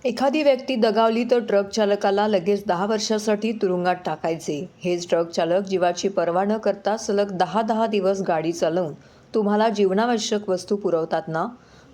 एखादी व्यक्ती दगावली तर ट्रक चालकाला लगेच 10 वर्षासाठी तुरुंगात टाकायचे. हेच ट्रक चालक जीवाची पर्वा न करता सलग 10 दिवस गाडी चालवून तुम्हाला जीवनावश्यक वस्तू पुरवतात ना.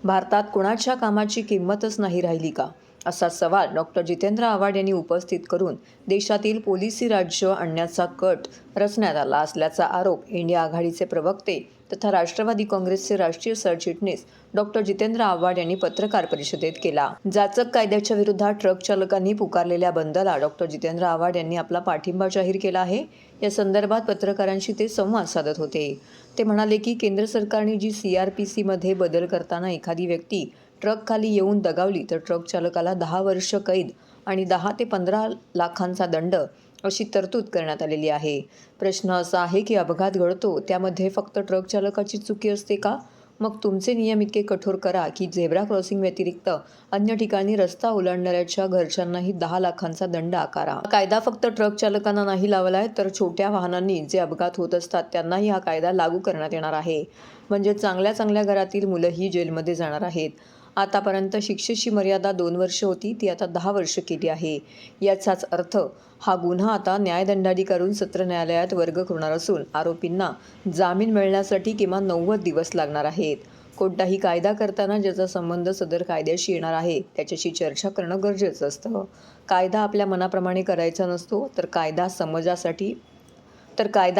भारतात कुणाच्या कामाची किंमतच नाही राहिली का, असा सवाल डॉक्टर जितेंद्र आव्हाड यांनी उपस्थित करून देशातील पोलिसी राज्य आणण्याचा कट रचण्यात आला असल्याचा आरोप इंडिया आघाडीचे प्रवक्ते तथा राष्ट्रवादी काँग्रेसचे राष्ट्रीय सरचिटणीस डॉक्टर जितेंद्र आव्हाड यांनी पत्रकार परिषदेत केला. जाचक कायद्याच्या विरोधात ट्रक चालकांनी पुकारलेल्या बंदला डॉक्टर जितेंद्र आव्हाड यांनी आपला पाठिंबा जाहीर केला आहे. या संदर्भात पत्रकारांशी ते संवाद साधत होते. ते म्हणाले की केंद्र सरकारने जी CRPC मध्ये बदल करताना एखादी व्यक्ती ट्रक खाली येऊन दगावली तर ट्रक चालकाला 10 वर्ष कैद आणि 10 ते 15 लाखांचा दंड अशी तरतूद करण्यात आलेली आहे. प्रश्न असा आहे की अपघात घडतो त्यामध्ये फक्त ट्रक चालकाची चुकी असते का? मग तुमचे नियम इतके कठोर करा की झेब्रा क्रॉसिंग व्यतिरिक्त अन्य ठिकाणी रस्ता ओलांडणाऱ्याच्या घरच्यांनाही 10 लाखांचा दंड आकारा. कायदा फक्त ट्रक चालकांना नाही लावलाय तर छोट्या वाहनांनी जे अपघात होत असतात त्यांनाही हा कायदा लागू करण्यात येणार आहे. म्हणजे चांगल्या घरातील मुलंही जेलमध्ये जाणार आहेत. आतापर्यंत शिक्षेची मर्यादा 2 वर्ष होती, ती आता 10 वर्ष केली आहे. याचाच अर्थ हा गुन्हा आता न्यायदंडाधिकारून सत्र न्यायालयात वर्ग होणार असून आरोपींना जामीन मिळण्यासाठी किमान 90 दिवस लागणार आहेत. कोणताही कायदा करताना ज्याचा संबंध सदर कायद्याशी येणार आहे त्याच्याशी चर्चा करणं गरजेचं असतं. कायदा आपल्या मनाप्रमाणे करायचा नसतो, तर कायदा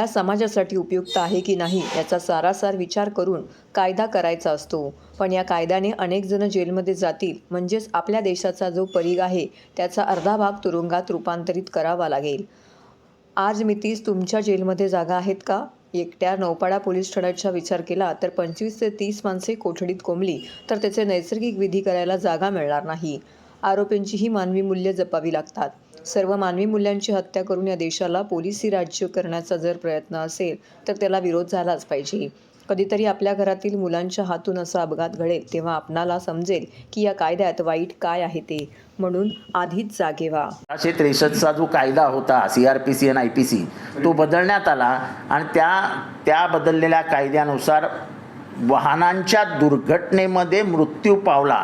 समाजासाठी उपयुक्त आहे की नाही याचा सारासार विचार करून कायदा करायचा असतो. पण या कायद्याने अनेक जण जेलमध्ये जातील, म्हणजेच आपल्या देशाचा जो परीघ आहे त्याचा अर्धा भाग तुरुंगात रूपांतरित करावा लागेल. आज मितीस तुमच्या जेलमध्ये जागा आहेत का? एकट्या नौपाडा पोलीस ठाण्याचा विचार केला तर 25 ते 30 माणसे कोठडीत कोंबली तर त्याचे नैसर्गिक विधी करायला जागा मिळणार नाही. आरोपींचीही मानवी मूल्य जपावी लागतात. सर्व मानवी मूल्यांची हत्या करून या देशाला पोलिसी राज्य करण्याचा जर प्रयत्न असेल तर त्याला विरोध झालाच पाहिजे. कधीतरी आपल्या घरातील मुलांच्या हातून असा अपघात घडेल तेव्हा आपणाला समजेल की या कायद्यात वाईट काय आहे ते. म्हणून आधीच जागे व्हा. 1963चा जो कायदा होता CRPC आणि IPC तो बदलण्यात आला आणि त्या बदललेल्या कायद्यानुसार वाहनांच्या दुर्घटनेमध्ये मृत्यू पावला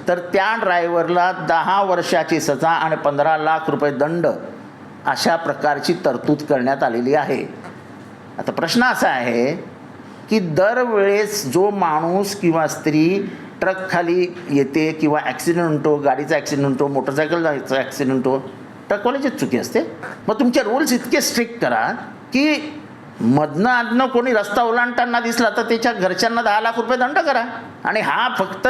तर त्या ड्रायव्हरला 10 वर्षाची सजा आणि 15 लाख रुपये दंड अशा प्रकारची तरतूद करण्यात आलेली आहे. आता प्रश्न असा आहे की दरवेळेस जो माणूस किंवा स्त्री ट्रक खाली येते किंवा ॲक्सिडेंट होतो, गाडीचा ॲक्सिडेंट होतो, मोटरसायकलचा ॲक्सिडेंट होतो, ट्रकवाल्याचीच चुकी असते. मग तुमचे रूल्स इतके स्ट्रिक्ट करा की मधनं कोणी रस्ता ओलांडताना दिसला तर त्याच्या घरच्यांना 10 लाख रुपये दंड करा. आणि हा फक्त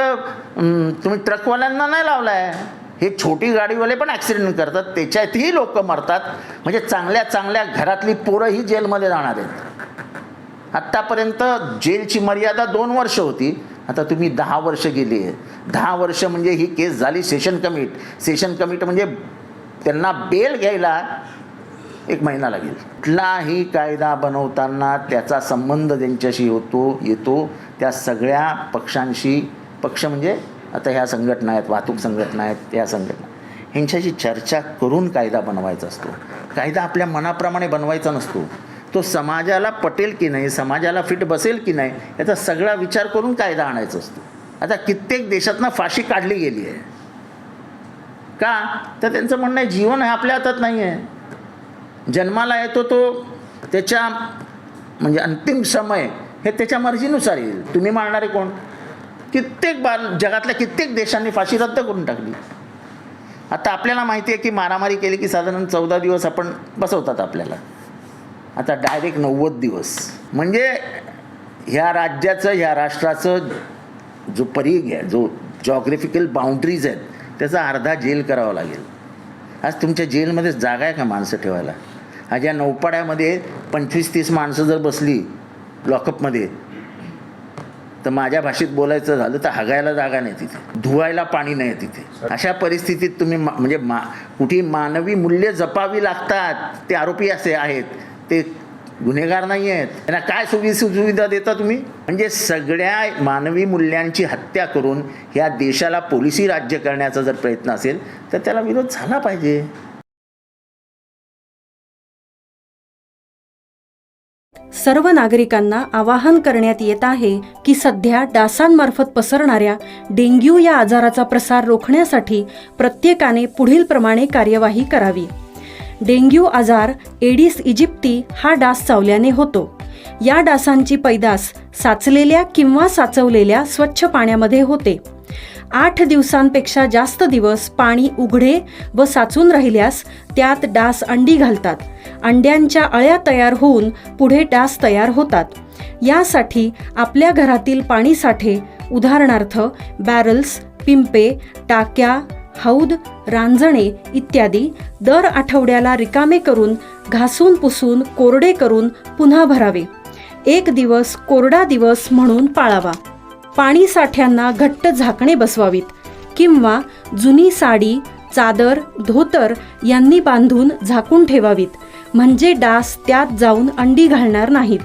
तुम्ही ट्रकवाल्यांना नाही लावला आहे, हे छोटी गाडीवाले पण ॲक्सिडेंट करतात, त्याच्यातही लोक मरतात. म्हणजे चांगल्या घरातली पोरंही जेलमध्ये जाणार आहेत. आत्तापर्यंत जेलची मर्यादा 2 वर्ष होती, आता तुम्ही 10 वर्ष गेली आहे. 10 वर्ष म्हणजे ही केस झाली सेशन कमिट म्हणजे त्यांना बेल घ्यायला 1 महिना लागेल. कुठलाही कायदा बनवताना त्याचा संबंध ज्यांच्याशी येतो त्या सगळ्या पक्षांशी, पक्ष म्हणजे आता ह्या संघटना आहेत, वाहतूक संघटना आहेत, त्या संघटना ह्यांच्याशी चर्चा करून कायदा बनवायचा असतो. कायदा आपल्या मनाप्रमाणे बनवायचा नसतो. तो समाजाला पटेल की नाही, समाजाला फिट बसेल की नाही याचा सगळा विचार करून कायदा आणायचा असतो. आता कित्येक देशातनं फाशी काढली गेली आहे का? तर त्यांचं म्हणणं आहे जीवन हे आपल्या हातात नाही आहे. जन्माला येतो तो त्याच्या म्हणजे अंतिम समय हे त्याच्या मर्जीनुसार येईल. तुम्ही मारणारे कोण? जगातल्या कित्येक देशांनी फाशी रद्द करून टाकली. आता आपल्याला माहिती आहे की मारामारी केली की साधारण 14 दिवस आपण बसवतात आपल्याला. आता डायरेक्ट 90 दिवस. म्हणजे ह्या राज्याचं, ह्या राष्ट्राचं जो परीघ आहे, जो जॉग्राफिकल बाउंड्रीज आहेत, त्याचा अर्धा जेल करावा लागेल. आज तुमच्या जेलमध्ये जागा आहे का माणसं ठेवायला? आज या नौपाड्यामध्ये 25-30 माणसं जर बसली लॉकअपमध्ये तर माझ्या भाषेत बोलायचं झालं तर हगायला जागा नाही तिथे, धुवायला पाणी नाही तिथे. अशा परिस्थितीत तुम्ही म्हणजे कुठे मानवी मूल्य जपावी लागतात. ते आरोपी असे आहेत, ते गुन्हेगार नाही आहेत. त्यांना काय सुविधा देता तुम्ही? म्हणजे सगळ्या मानवी मूल्यांची हत्या करून ह्या देशाला पोलिसी राज्य करण्याचा जर प्रयत्न असेल तर त्याला विरोध झाला पाहिजे. सर्व नागरिकांना आवाहन करण्यात येत आहे की सध्या डासांमार्फत पसरणाऱ्या डेंग्यू या आजाराचा प्रसार रोखण्यासाठी प्रत्येकाने पुढील प्रमाणे कार्यवाही करावी. डेंग्यू आजार एडिस इजिप्ती हा डास चावल्याने होतो. या डासांची पैदास साचलेल्या किंवा साचवलेल्या स्वच्छ पाण्यामध्ये होते. 8 दिवसांपेक्षा जास्त दिवस पाणी उघडे व साचून राहिल्यास त्यात डास अंडी घालतात. अंड्यांच्या अळ्या तयार होऊन पुढे डास तयार होतात. यासाठी आपल्या घरातील पाणीसाठे उदाहरणार्थ बॅरल्स, पिंपे, टाक्या, हौद, रांजणे इत्यादी दर आठवड्याला रिकामे करून घासून पुसून कोरडे करून पुन्हा भरावे. 1 दिवस कोरडा दिवस म्हणून पाळावा. पाणी साठ्यांना घट्ट झाकणे बसवावीत किंवा जुनी साडी, चादर, धोतर यांनी बांधून झाकून ठेवावीत, म्हणजे डास त्यात जाऊन अंडी घालणार नाहीत.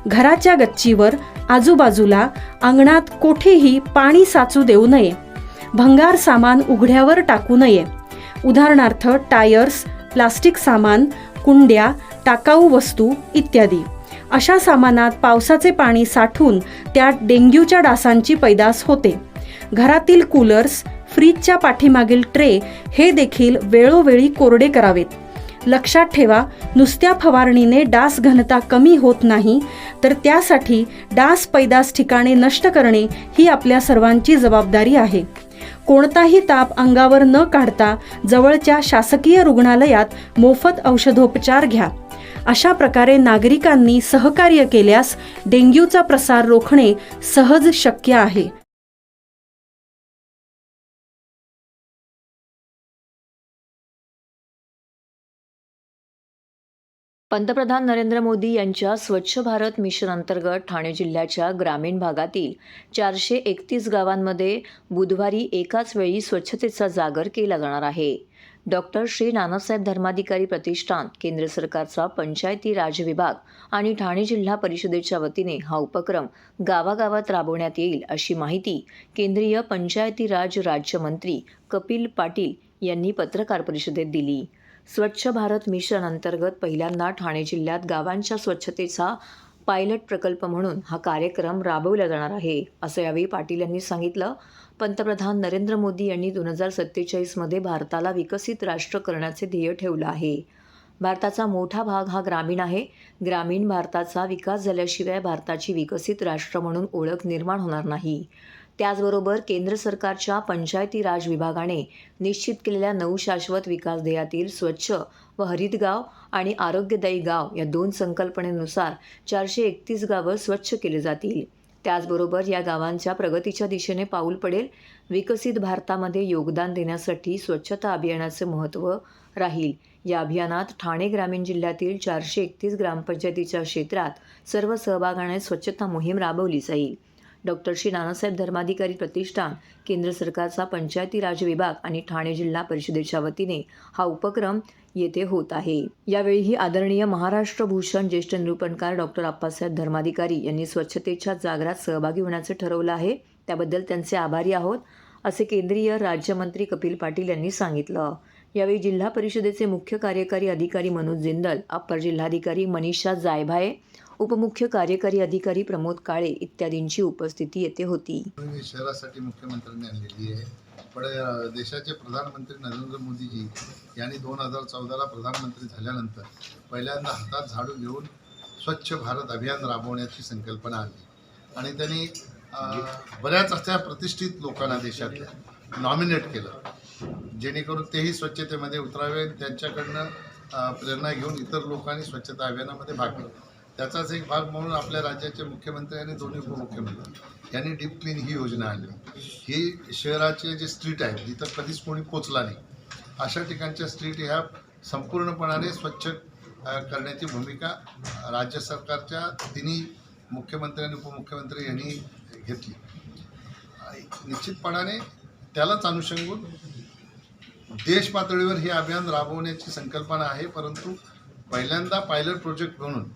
घराच्या गच्चीवर, आजूबाजूला, अंगणात कोठेही पाणी साचू देऊ नये. भंगार सामान उघड्यावर टाकू नये. उदाहरणार्थ टायर्स, प्लास्टिक सामान, कुंड्या, टाकाऊ वस्तू इत्यादी. अशा सामानात पावसाचे पाणी साठून त्यात डेंग्यूच्या डासांची पैदास होते. घरातील कूलर्स, फ्रीजच्या पाठीमागील ट्रे हे देखील वेळोवेळी कोरडे करावेत. लक्षात ठेवा, नुसत्या फवारणीने डास घनता कमी होत नाही, तर त्यासाठी डास पैदास ठिकाणे नष्ट करणे ही आपल्या सर्वांची जबाबदारी आहे. कोणताही ताप अंगावर न काढता जवळच्या शासकीय रुग्णालयात मोफत औषधोपचार घ्या. अशा प्रकारे नागरिकांनी सहकार्य केल्यास डेंग्यूचा प्रसार रोखणे सहज शक्य आहे. पंतप्रधान नरेंद्र मोदी यांच्या स्वच्छ भारत मिशन अंतर्गत ठाणे जिल्ह्याच्या ग्रामीण भागातील 431 गावांमध्ये बुधवारी एकाच वेळी स्वच्छतेचा जागर केला जाणार आहे. डॉक्टर श्री नानासाहेब धर्माधिकारी प्रतिष्ठान, केंद्र सरकारचा पंचायती राज विभाग आणि ठाणे जिल्हा परिषदेच्या वतीने हा उपक्रम गावागावात राबवण्यात येईल, अशी माहिती केंद्रीय पंचायती राज राज्यमंत्री कपिल पाटील यांनी पत्रकार परिषदेत दिली. स्वच्छ भारत मिशन अंतर्गत पहिल्यांदा ठाणे जिल्ह्यात गावांच्या स्वच्छतेचा पायलट प्रकल्प म्हणून हा कार्यक्रम राबवला जाणार आहे, असं यावेळी पाटील यांनी सांगितलं. पंतप्रधान नरेंद्र मोदी यांनी 2047मध्ये भारताला विकसित राष्ट्र करण्याचे ध्येय ठेवलं आहे. भारताचा मोठा भाग हा ग्रामीण आहे. ग्रामीण भारताचा विकास झाल्याशिवाय भारताची विकसित राष्ट्र म्हणून ओळख निर्माण होणार नाही. त्याचबरोबर केंद्र सरकारच्या पंचायती राज विभागाने निश्चित केलेल्या 9 शाश्वत विकास ध्येयातील स्वच्छ व हरित गाव आणि आरोग्यदायी गाव या 2 संकल्पनेनुसार 431 गावं स्वच्छ केली जातील. त्याचबरोबर या गावांच्या प्रगतीच्या दिशेने पाऊल पडेल. विकसित भारतामध्ये योगदान देण्यासाठी स्वच्छता अभियानाचे महत्त्व राहील. या अभियानात ठाणे ग्रामीण जिल्ह्यातील 431 ग्रामपंचायतीच्या क्षेत्रात सर्व सहभागाने स्वच्छता मोहीम राबवली जाईल. डॉक्टर श्री नानासाहेब धर्माधिकारी प्रतिष्ठान, केंद्र सरकारचा पंचायती राज विभाग आणि ठाणे जिल्हा परिषदेच्या वतीने हा उपक्रम येथे होत आहे. यावेळीही आदरणीय महाराष्ट्र भूषण ज्येष्ठ निरूपणकार डॉक्टर आप्पासाहेब धर्माधिकारी यांनी स्वच्छतेच्या जागरात सहभागी होण्याचे ठरवलं आहे. त्याबद्दल त्यांचे आभारी आहोत, असे केंद्रीय राज्यमंत्री कपिल पाटील यांनी सांगितलं. यावेळी जिल्हा परिषदेचे मुख्य कार्यकारी अधिकारी मनोज जिंदल, अप्पर जिल्हाधिकारी मनीषा जायभाये, उपमुख्य कार्यकारी अधिकारी प्रमोद काळे इत्यादींची उपस्थिती येथे होती. शहरासाठी मुख्यमंत्र्यांनी आणलेली आहे, पण देशाचे प्रधानमंत्री नरेंद्र मोदीजी यांनी 2014ला प्रधानमंत्री झाल्यानंतर पहिल्यांदा हातात झाडू घेऊन स्वच्छ भारत अभियान राबवण्याची संकल्पना आणली आणि त्यांनी बऱ्याच अशा प्रतिष्ठित लोकांना देशातल्या नॉमिनेट केलं, जेणेकरून तेही स्वच्छतेमध्ये उतरावे. त्यांच्याकडनं प्रेरणा घेऊन इतर लोकांनी स्वच्छता अभियानामध्ये भाग घेतला. त्याचाच एक भाग म्हणून आपल्या राज्याचे मुख्यमंत्री आणि दोन्ही उपमुख्यमंत्री यांनी डीप क्लीन ही योजना आणली. ही शहराचे जे स्ट्रीट आहेत जिथं कधीच कोणी पोचला नाही अशा ठिकाणच्या स्ट्रीट ह्या संपूर्णपणाने स्वच्छ करण्याची भूमिका राज्य सरकारच्या तिन्ही मुख्यमंत्री आणि उपमुख्यमंत्री यांनी घेतली. निश्चितपणाने त्यालाच अनुषंगून देश पातळीवर हे अभियान राबवण्याची संकल्पना आहे, परंतु पहिल्यांदा पायलट प्रोजेक्ट म्हणून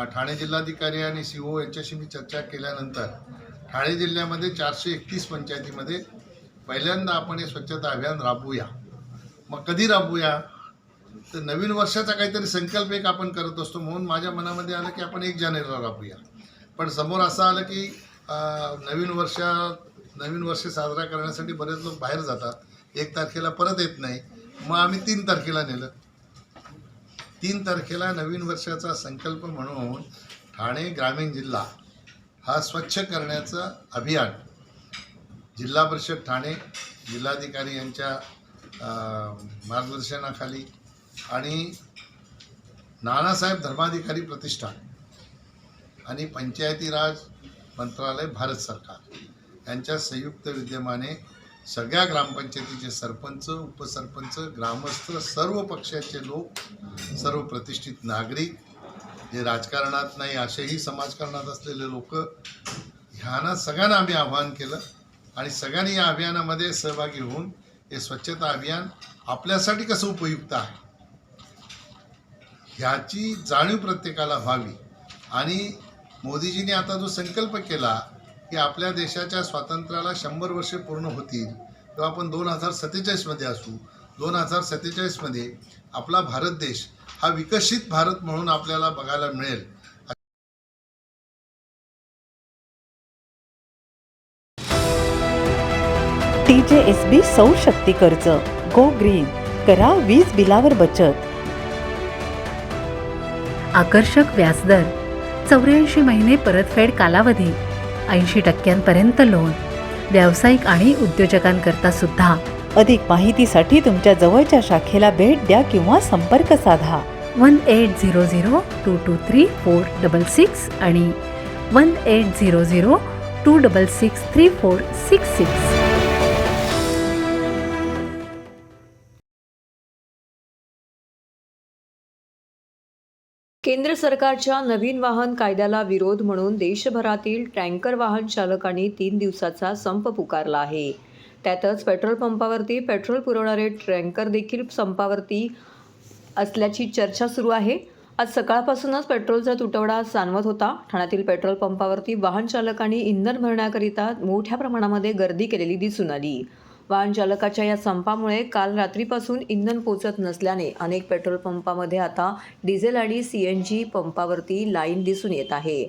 ठाणे जिल्हाधिकारी आणि CO यांच्याशी मी चर्चा केल्यानंतर ठाणे जिल्ह्यामध्ये 431 पंचायतीमध्ये पहिल्यांदा आपण हे स्वच्छता अभियान राबवूया. मग कधी राबवूया तर नवीन वर्षाचा काहीतरी संकल्प एक आपण करत असतो, म्हणून माझ्या मनामध्ये आलं की आपण 1 जानेवारीला राबूया. पण समोर असं आलं की नवीन वर्ष साजरा करण्यासाठी बरेच लोक बाहेर जातात, 1 तारखेला परत येत नाही. मग आम्ही 3 तारखेला नेलं. 3 तारखेला नवीन वर्षाचा संकल्प म्हणून ठाणे ग्रामीण जिल्हा हा स्वच्छ करण्याचं अभियान जिल्हा परिषद ठाणे, जिल्हाधिकारी यांच्या मार्गदर्शनाखाली आणि नानासाहेब धर्माधिकारी प्रतिष्ठान आणि पंचायती राज मंत्रालय भारत सरकार यांच्या संयुक्त विद्यमाने सगळ्या ग्रामपंचायतीचे सरपंच, उपसरपंच, ग्रामस्थ, सर्व पक्षाचे लोक, सर्व प्रतिष्ठित नागरिक, जे राजकारणात नाही असेही समाजकारणात असलेले लोक, ह्यांना सगळ्यांना आम्ही आवाहन केलं आणि सगळ्यांनी या अभियानामध्ये सहभागी होऊन हे स्वच्छता अभियान आपल्यासाठी कसं उपयुक्त आहे ह्याची जाणीव प्रत्येकाला व्हावी. आणि मोदीजींनी आता जो संकल्प केला की आपल्या देशाच्या स्वातंत्र्याला 100 वर्षे पूर्ण होतील तेव्हा आपण 2047मध्ये असू. 2047मध्ये आपला भारत देश हा विकसित भारत म्हणून आपल्याला बघायला मिळेल. TJSB सौर शक्ती कर्ज, गो ग्रीन, करा वीज बिलावर बचत. आकर्षक व्याजदर, 84 महिने परतफेड कालावधी, 80% लोन, व्यावसायिक आणि उद्योजकांकरता सुद्धा. अधिक माहितीसाठी तुमच्या जवळच्या शाखेला भेट द्या किंवा संपर्क साधा. 1800-223-466 आणि 1800-266-3466. केंद्र सरकारच्या नवीन वाहन कायद्याला विरोध म्हणून देशभरातील टँकर वाहन चालकांनी 3 दिवसाचा संप पुकारला आहे. त्यातच पेट्रोल पंपावरती पेट्रोल पुरवणारे टँकर देखील संपावरती असल्याची चर्चा सुरू आहे. आज सकाळपासूनच पेट्रोलचा तुटवडा जाणवत होता. ठाण्यातील पेट्रोल पंपावरती वाहन चालकांनी इंधन भरण्याकरिता मोठ्या प्रमाणामध्ये गर्दी केलेली दिसून आली. वाहन चालकाच्या या संपामुळे काल रात्रीपासून इंधन पोचत नसल्याने अनेक पेट्रोल पंपामध्ये आता डिझेल आणि CNG पंपावरती लाईन दिसून येत आहे.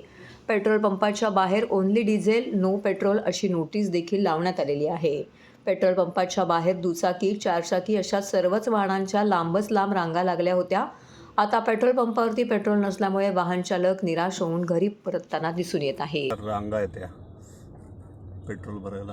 पेट्रोल पंपाच्या बाहेर ओन्ली डिझेल, नो पेट्रोल अशी नोटीस देखील लावण्यात आलेली आहे. पेट्रोल पंपाच्या बाहेर दुचाकी, 4 चाकी अशा सर्वच वाहनांच्या लांबच लांब रांगा लागल्या होत्या. आता पेट्रोल पंपावरती पेट्रोल नसल्यामुळे वाहन चालक निराश होऊन घरी परतताना दिसून येत आहे. रांगा येत्या पेट्रोल भरायला.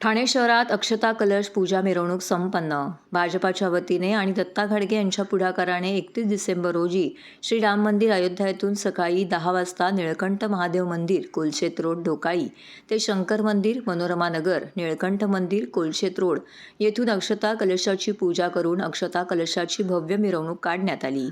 ठाणे शहरात अक्षता कलश पूजा मिरवणूक संपन्न. भाजपाच्या वतीने आणि दत्ता घाडगे यांच्या पुढाकाराने 31 डिसेंबर रोजी श्रीराम मंदिर अयोध्या येथून सकाळी 10 वाजता निळकंठ महादेव मंदिर, कोलशेत रोड, ढोकाळी ते शंकर मंदिर, मनोरमा नगर, निळकंठ मंदिर, कोलशेत रोड येथून अक्षता कलशाची पूजा करून अक्षता कलशाची भव्य मिरवणूक काढण्यात आली.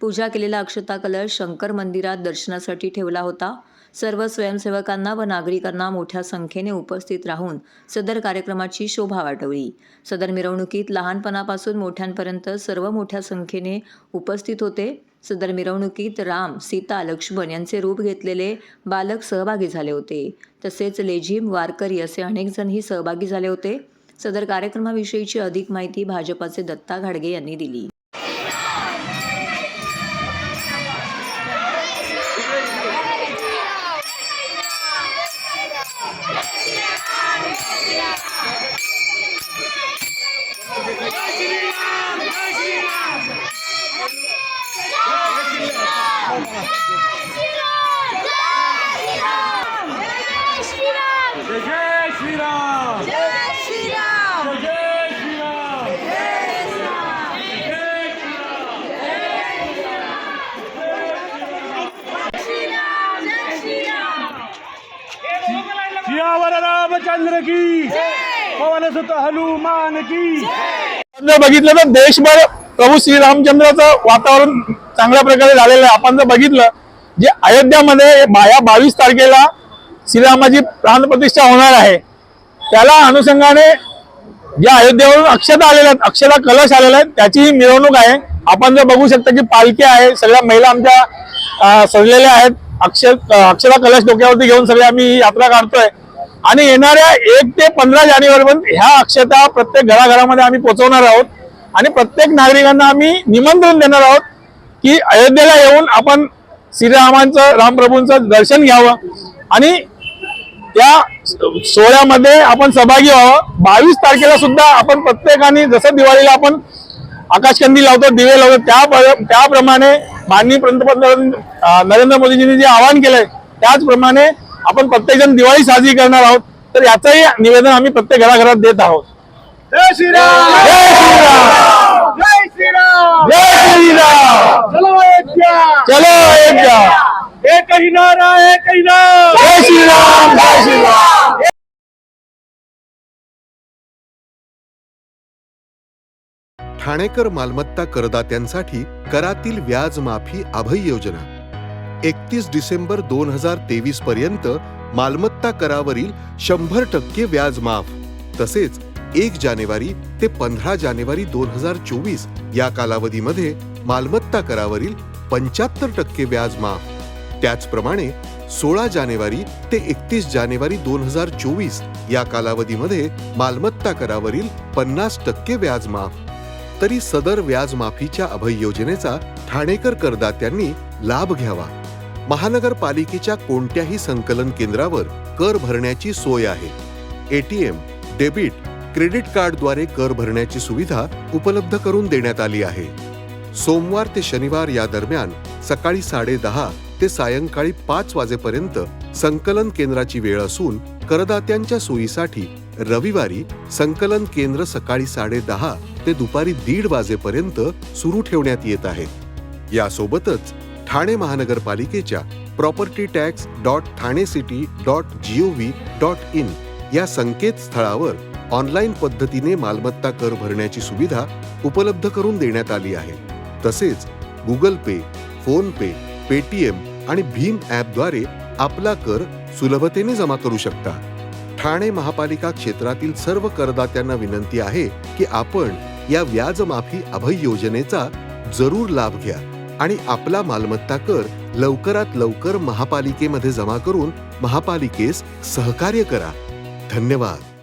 पूजा केलेला अक्षता कलश शंकर मंदिरात दर्शनासाठी ठेवला होता. सर्व स्वयंसेवकांना व नागरिकांना मोठ्या संख्येने उपस्थित राहून सदर कार्यक्रमाची शोभा वाटवली. सदर मिरवणुकीत लहानपणापासून मोठ्यांपर्यंत सर्व मोठ्या संख्येने उपस्थित होते. सदर मिरवणुकीत राम, सीता, लक्ष्मण यांचे रूप घेतलेले बालक सहभागी झाले होते. तसेच लेझिम, वारकरी असे अनेक जणही सहभागी झाले होते. सदर कार्यक्रमाविषयीची अधिक माहिती भाजपाचे दत्ता घाडगे यांनी दिली. सियावर रामचंद्र की, पवन सुत हनुमान की. जर बघितलं तर देशभर प्रभू श्रीरामचंद्राचं वातावरण चांगल्या प्रकारे झालेलं आहे. आपण जर बघितलं जे अयोध्यामध्ये या 22 तारखेला श्रीरामाची प्राणप्रतिष्ठा होणार आहे, त्याला अनुषंगाने ज्या अयोध्येवरून अक्षता आलेल्या आहेत, अक्षता कलश आलेला आहे, त्याची ही मिरवणूक आहे. आपण जर बघू शकता की पालखी आहे, सगळ्या महिला आमच्या सजलेल्या आहेत, अक्षता कलश डोक्यावरती घेऊन सगळे आम्ही ही यात्रा काढतोय. आणि येणाऱ्या 1 ते 15 जानेवारीपर्यंत ह्या अक्षता प्रत्येक घराघरामध्ये आम्ही पोहोचवणार आहोत आणि प्रत्येक नागरिकांना आम्ही निमंत्रण देणार आहोत की अयोध्येला येऊन आपण श्रीरामांचं, रामप्रभूंचं दर्शन घ्यावं आणि त्या सोहळ्यामध्ये आपण सहभागी व्हावं. 22 तारखेला सुद्धा आपण प्रत्येकाने जसं दिवाळीला आपण आकाशकंदी लावतो, दिवे लावतो, त्याप्रमाणे माननीय पंतप्रधान नरेंद्र मोदीजींनी जे आवाहन केलंय त्याचप्रमाणे आपण प्रत्येकजण दिवाळी साजरी करणार आहोत. तर याचंही निवेदन आम्ही प्रत्येक घराघरात देत आहोत. जय श्रीराम, जय श्रीराम, जय श्रीराम, जय श्रीराम, चलो अयोध्या, चलो अयोध्या, एकही नारा, एकही नारा, जय श्रीराम, जय श्रीराम. ठाणेकर मालमत्ता करदात्यांसाठी करातील व्याज माफी अभय योजना 31 डिसेंबर 2023 पर्यंत मालमत्ता करावरील 100% व्याज माफ. तसेच 1 जानेवारी ते 15 जानेवारी 2024 या कालावधीमध्ये मालमत्ता करावरील 75% व्याज माफ. त्याचप्रमाणे 16 जानेवारी ते 31 जानेवारी 2024 या कालावधीमध्ये मालमत्ता करावरील 50% व्याज माफ. तरी सदर व्याज माफीच्या अभय योजनेचा ठाणेकर करदात्यांनी लाभ घ्यावा. महानगरपालिकेच्या कोणत्याही संकलन केंद्रावर कर भरण्याची सोय आहे. ATM, डेबिट, क्रेडिट कार्डद्वारे कर भरण्याची सुविधा उपलब्ध करून देण्यात आली आहे. सोमवार ते शनिवार या दरम्यान सकाळी 10:30 ते सायंकाळी 5 वाजेपर्यंत संकलन केंद्राची वेळ असून करदात्यांच्या सोयीसाठी रविवारी संकलन केंद्र सकाळी 10:30 ते दुपारी 1:30 वाजेपर्यंत सुरू ठेवण्यात येत आहेत. यासोबतच ठाणे महानगरपालिकेच्या propertytax.thanecity.gov.in या संकेतस्थळावर ऑनलाईन पद्धतीने मालमत्ता कर भरण्याची सुविधा उपलब्ध करून देण्यात आली आहे. तसेच गुगल पे, फोन पे, पेटीएम आणि भीम ॲपद्वारे आपला कर सुलभतेने जमा करू शकता. ठाणे महापालिका क्षेत्रातील सर्व करदात्यांना विनंती आहे की आपण या व्याज माफी अभय योजनेचा जरूर लाभ घ्या आणि आपला मालमत्ता कर लवकरात लवकर महापालिकेमध्ये जमा करून महापालिकेस सहकार्य करा. धन्यवाद.